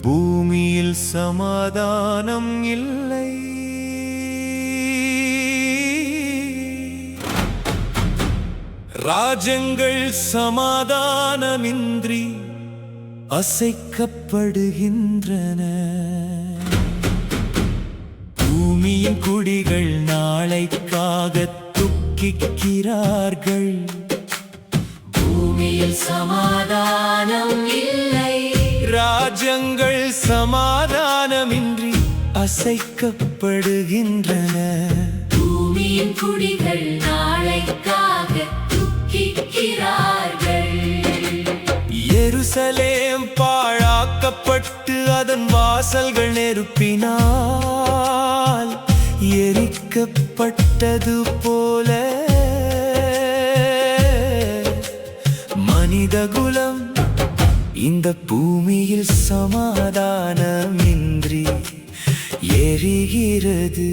பூமியில் சமாதானம் இல்லை. ராஜ்யங்கள் சமாதானமின்றி அசைக்கப்படுகின்றன. பூமியின் குடிகள் நாளைக்காக துக்கிக்கிறார்கள். பூமியில் சமாதானம் இல்லை. ராஜ்யங்கள் சமாதானமின்றி அசைக்கப்படுகின்றன. பூமியின் குடிகள் நாளைக்காக துக்கிக்கிறார்கள். எருசலேம் பாழாக்கப்பட்டு அதன் வாசல்கள் நெருப்பினால் எரிக்கப்பட்டது போல மனிதகுலம் இந்த பூமியில் சமாதானமின்றி எரிகிறது.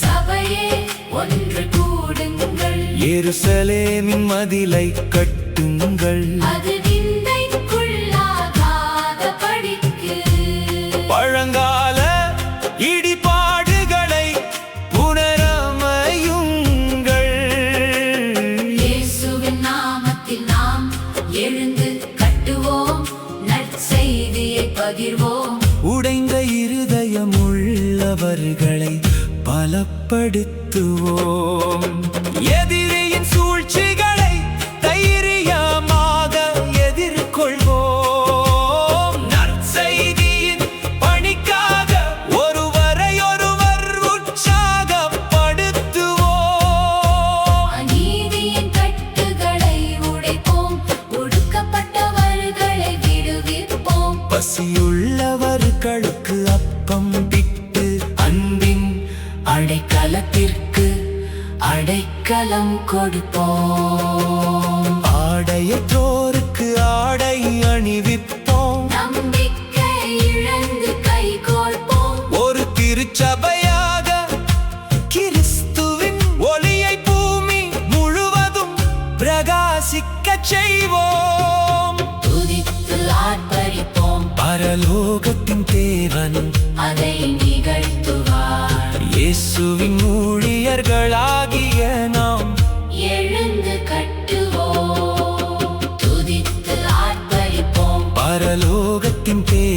சபையே ஒன்று கூடுங்கள். எருசலேமின் மதிலை கட்டுங்கள். அது நிந்தைக்குள்ளாகாதபடிக்கு பழங்கால இடிபாடுகளை புனரமையுங்கள். இயேசுவின் நாமத்தில் நாம் எழுந்து கட்டுவோம். நற்செய்தியை பகிர்வோம். உடைந்த இருதயமுள்ளவர்களை பலப்படுத்துவோம். எதிரியின் சூழ்ச்சிகளை தைரியமாக எதிர்கொள்வோம். நற்செய்தியின் பணிக்காக ஒருவரையொருவர் உற்சாகப்படுத்துவோம். அநீதியின் கட்டுகளை உடைப்போம். ஒடுக்கப்பட்டவர்களை விடுவிப்போம். பசியுள்ளவர்களுக்கு அப்பம் விட்டு அன்பின் அடைக்கலத்திற்கு அடைக்கலம் கொடுப்போம். ஆடையற்றோருக்கு ஆடை அணிவிப்போம். நம்பிக்கை இழந்து கை கோர்ப்போம். ஒரு திருச்சபையாக கிறிஸ்துவின் ஒளியை பூமி முழுவதும் பிரகாசிக்கச் செய்வோம். துதித்து ஆர்ப்பரிப்போம். பரலோகத்தின் தேவன் அதை நிகழ்த்துவார். இயேசுவின் ஊழியர்களாகிய நாம் எழுந்து கட்டுவோம். துதித்து ஆர்ப்பரிப்போம். பரலோகத்தின் தேவன்